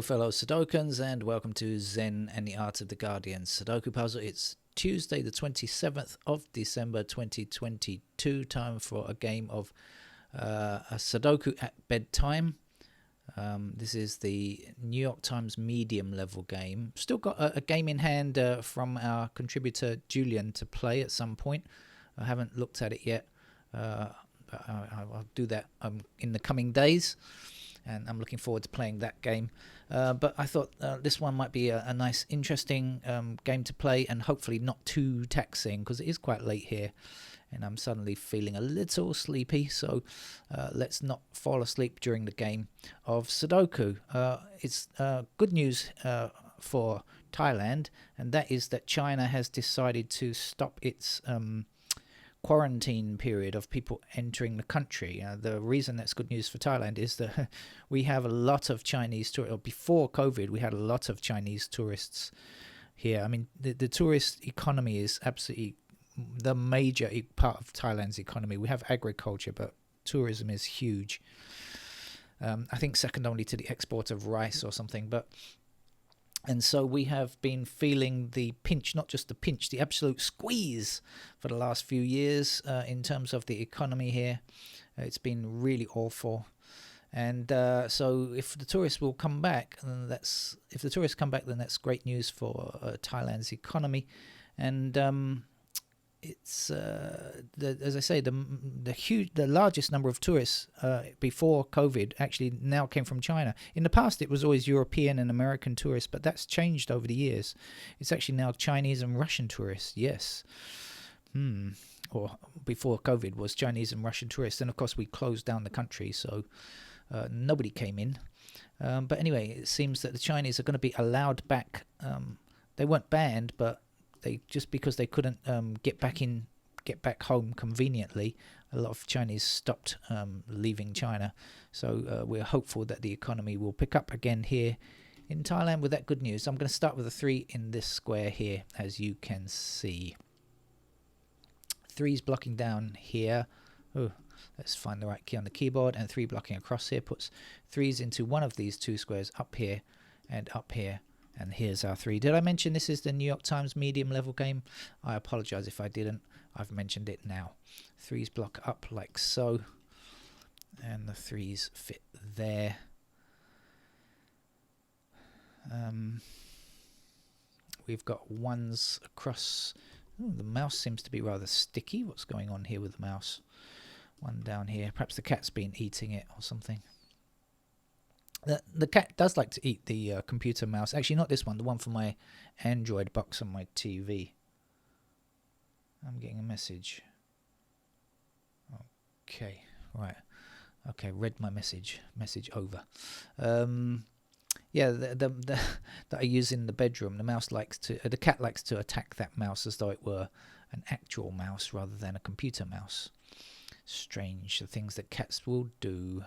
fellow Sudokans, and welcome to Zen and the Art of the Guardian Sudoku Puzzle. It's Tuesday the 27th of December 2022, time for a game of a Sudoku at bedtime. This is the New York Times medium level game. Still got a game in hand from our contributor Julian to play at some point. I haven't looked at it yet. I'll do that in the coming days, and I'm looking forward to playing that game. But I thought this one might be a nice, interesting game to play, and hopefully not too taxing, because it is quite late here, and I'm suddenly feeling a little sleepy. So let's not fall asleep during the game of Sudoku. It's good news for Thailand, and that is that China has decided to stop its quarantine period of people entering the country. The reason that's good news for Thailand is that we have a lot of Chinese tourists. Before COVID, we had a lot of Chinese tourists here. I mean, the tourist economy is absolutely the major part of Thailand's economy. We have agriculture, but tourism is huge. I think second only to the export of rice or something. And so we have been feeling the pinch, not just the pinch, the absolute squeeze for the last few years in terms of the economy here. It's been really awful. And so if the tourists will come back, then that's great news for Thailand's economy. And it's as I say, the largest number of tourists before COVID actually now came from China. In the past, it was always European and American tourists, but that's changed over the years. It's actually now Chinese and Russian tourists. Yes, or before COVID was Chinese and Russian tourists, and of course we closed down the country, so nobody came in. But anyway, it seems that the Chinese are going to be allowed back. They weren't banned, but just because they couldn't get back home conveniently, a lot of Chinese stopped leaving China. So we're hopeful that the economy will pick up again here in Thailand with that good news. I'm going to start with a 3 in this square here, as you can see. 3's blocking down here. Oh, let's find the right key on the keyboard. And 3 blocking across here puts 3's into one of these two squares up here and up here. And here's our 3. Did I mention this is the New York Times medium level game? I apologize if I didn't. I've mentioned it now. 3's block up like so. And the 3's fit there. We've got 1's across. Ooh, the mouse seems to be rather sticky. What's going on here with the mouse? 1 down here. Perhaps the cat's been eating it or something. The cat does like to eat the computer mouse. Actually, not this one. The one from my Android box on my TV. I'm getting a message. Okay, right. Okay, read my message. Message over. Yeah, that I use in the bedroom. The cat likes to attack that mouse as though it were an actual mouse rather than a computer mouse. Strange, the things that cats will do.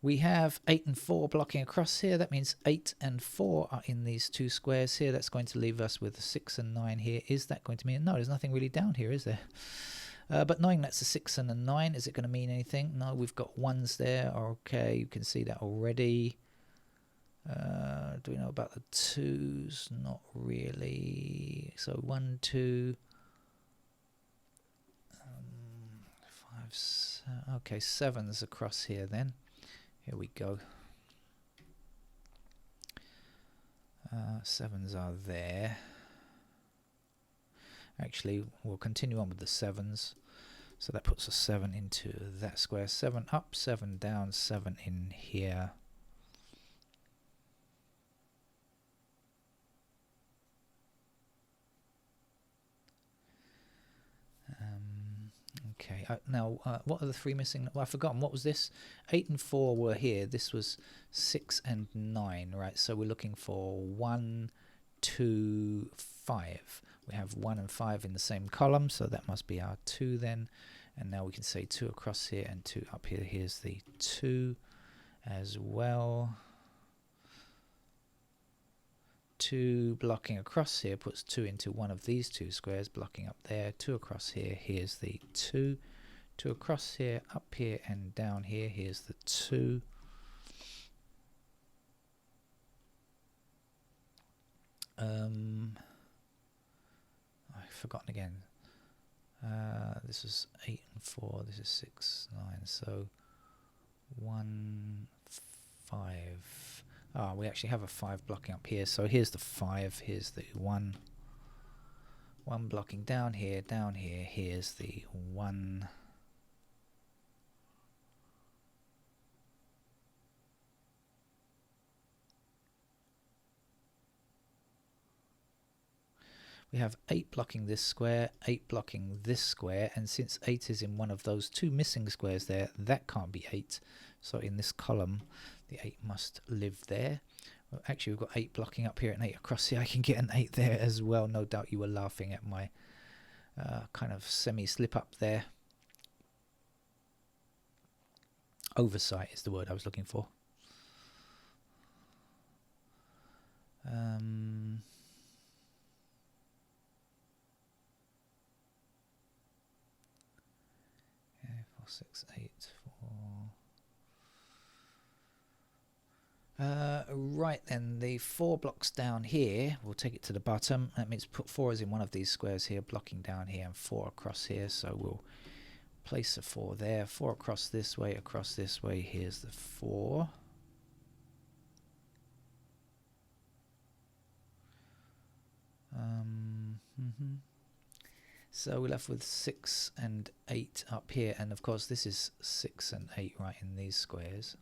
We have 8 and 4 blocking across here. That means 8 and 4 are in these two squares here. That's going to leave us with 6 and 9 here. Is that going to mean... No, there's nothing really down here, is there? But knowing that's a 6 and a 9, is it going to mean anything? No, we've got 1's there. Okay, you can see that already. Do we know about the 2's? Not really. So 1, 2... 5... Okay, 7's across here then. Here we go. 7's are there. Actually, we'll continue on with the 7's. So that puts a 7 into that square. 7 up, 7 down, 7 in here. Okay, now what are the 3 missing? Well, I've forgotten. What was this? 8 and 4 were here. This was 6 and 9, right? So we're looking for 1, 2, 5. We have 1 and 5 in the same column, so that must be our 2 then. And now we can say 2 across here and 2 up here. Here's the 2 as well. 2 blocking across here puts 2 into one of these two squares, blocking up there. 2 across here. Here's the 2. 2 across here, up here, and down here. Here's the 2. I've forgotten again. This is 8 and 4. This is 6, 9. So 1, 5. Ah, we actually have a 5 blocking up here. So here's the 5. Here's the 1. 1 blocking down here, down here. Here's the 1. We have 8 blocking this square, 8 blocking this square, and since 8 is in one of those 2 missing squares there, that can't be 8. So in this column, the 8 must live there. Well, actually, we've got 8 blocking up here and 8 across here. I can get an 8 there as well. No doubt you were laughing at my kind of semi-slip up there. Oversight is the word I was looking for. Yeah, 4, 6, 8, 4. Right then, the 4 blocks down here, we'll take it to the bottom. That means put 4 is in one of these squares here, blocking down here, and 4 across here. So we'll place a 4 there, 4 across this way, here's the 4. So we're left with 6 and 8 up here, and of course this is 6 and 8 right in these squares.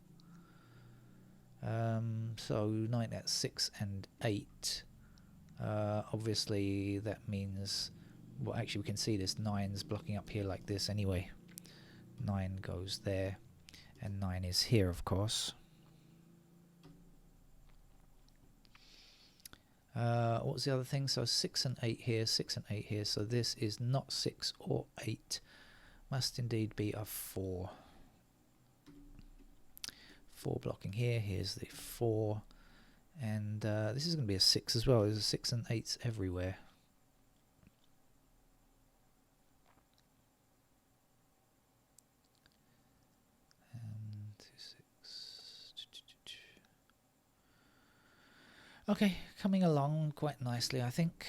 So 9, that's 6 and 8. Obviously that means, well, actually we can see this 9's blocking up here like this anyway. 9 goes there, and 9 is here, of course. What was the other thing? So 6 and 8 here, 6 and 8 here. So this is not 6 or 8. Must indeed be a 4. 4 blocking here. Here's the 4. And this is going to be a 6 as well. There's a 6 and 8s everywhere. And 2, 6. Okay, coming along quite nicely, I think.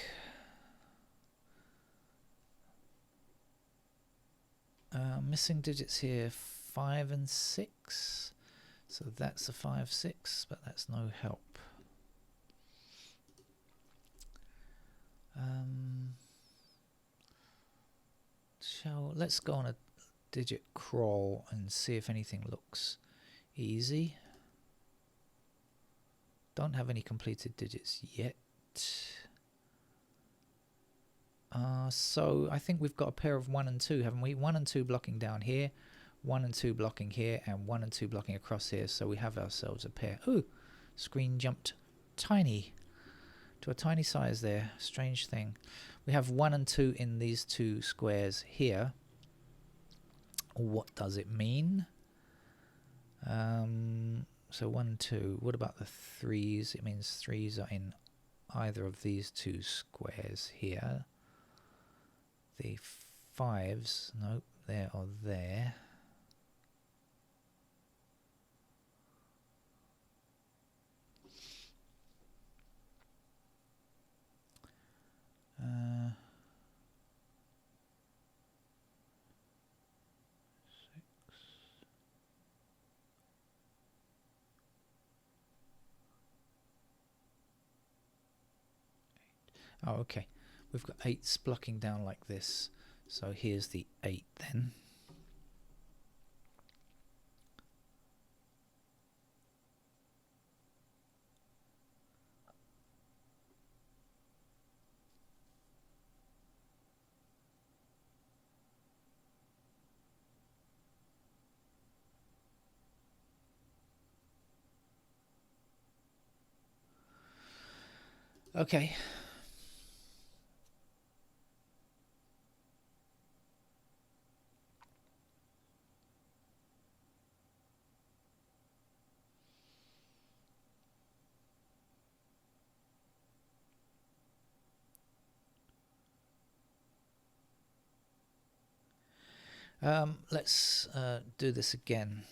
Missing digits here, 5 and 6. So that's a 5, 6, but that's no help. Let's go on a digit crawl and see if anything looks easy. Don't have any completed digits yet. So I think we've got a pair of 1 and 2, haven't we? 1 and 2 blocking down here, 1 and 2 blocking here, and 1 and 2 blocking across here. So we have ourselves a pair. Ooh, screen jumped tiny to a tiny size there. Strange thing. We have 1 and 2 in these 2 squares here. What does it mean? So 1, 2. What about the 3s? It means 3s are in either of these 2 squares here. The 5s, nope, there or there. Oh, okay. We've got 8s blocking down like this. So here's the 8 then. Okay. Let's do this again.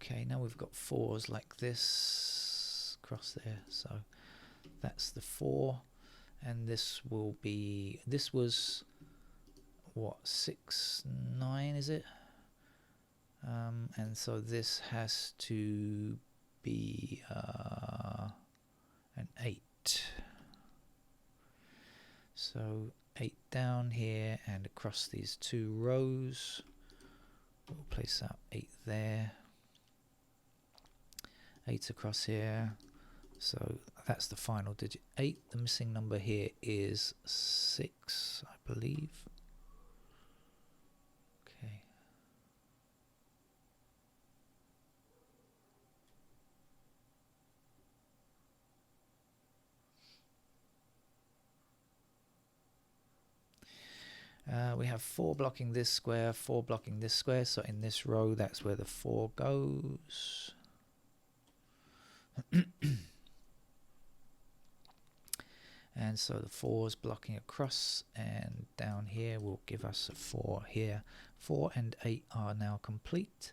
Okay, now we've got 4s like this across there, so that's the 4, and this will be, this was what, 6, 9 is it? And so this has to be an 8. So 8 down here and across these 2 rows. We'll place that 8 there. 8 across here. So that's the final digit 8. The missing number here is 6, I believe. Okay. We have 4 blocking this square, 4 blocking this square, so in this row that's where the 4 goes. And so the 4's blocking across, and down here will give us a 4 here. 4 and 8 are now complete.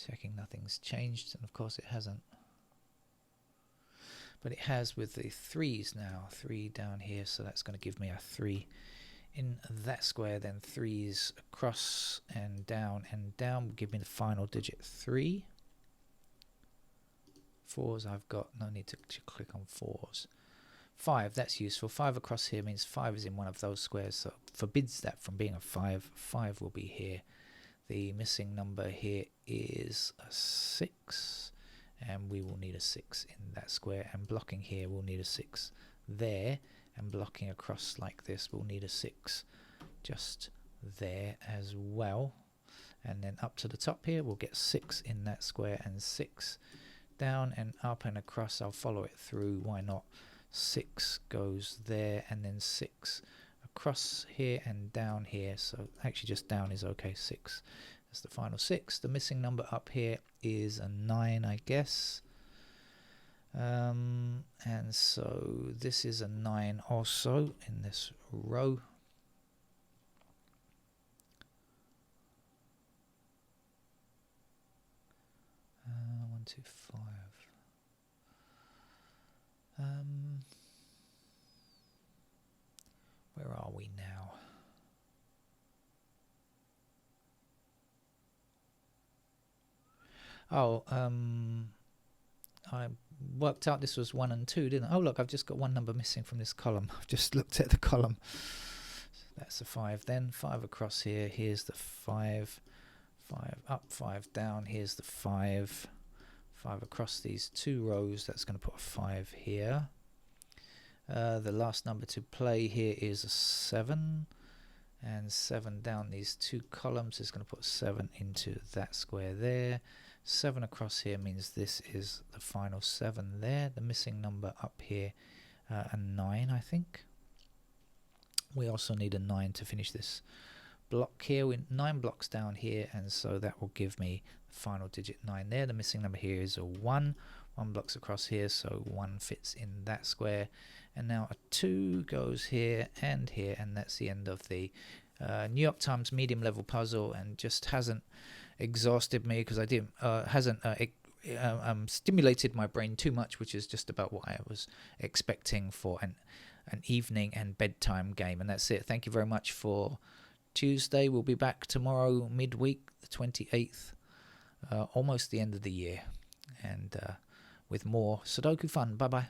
Checking nothing's changed, and of course it hasn't. But it has with the 3's now. 3 down here, so that's going to give me a 3 in that square. Then 3's across and down will give me the final digit 3. 4's I've got, no need to click on 4's. 5, that's useful. 5 across here means 5 is in one of those squares, so forbids that from being a 5. 5 will be here. The missing number here is a 6, and we will need a 6 in that square, and blocking here we'll need a 6 there, and blocking across like this we'll need a 6 just there as well. And then up to the top here we'll get 6 in that square, and 6 down and up and across. I'll follow it through, why not? 6 goes there, and then 6 across here and down here. So actually just down is okay. 6, that's the final 6. The missing number up here is a 9, I guess. And so this is a 9 also in this row. One, two, 5. Where are we now? Oh, I worked out this was 1 and 2, didn't I? Oh, look, I've just got one number missing from this column. I've just looked at the column. That's a 5 then. 5 across here. Here's the 5. 5 up, 5 down. Here's the 5. 5 across these 2 rows. That's going to put a 5 here. The last number to play here is a 7, and 7 down these 2 columns is going to put 7 into that square there. 7 across here means this is the final 7 there. The missing number up here, a 9, I think. We also need a 9 to finish this block here. We're 9 blocks down here, and so that will give me the final digit 9 there. The missing number here is a 1. 1 blocks across here, so 1 fits in that square. And now a 2 goes here, and that's the end of the New York Times medium level puzzle, and just hasn't exhausted me because I didn't hasn't stimulated my brain too much, which is just about what I was expecting for an evening and bedtime game. And that's it. Thank you very much for Tuesday. We'll be back tomorrow midweek, the 28th, almost the end of the year, and with more Sudoku fun. Bye bye.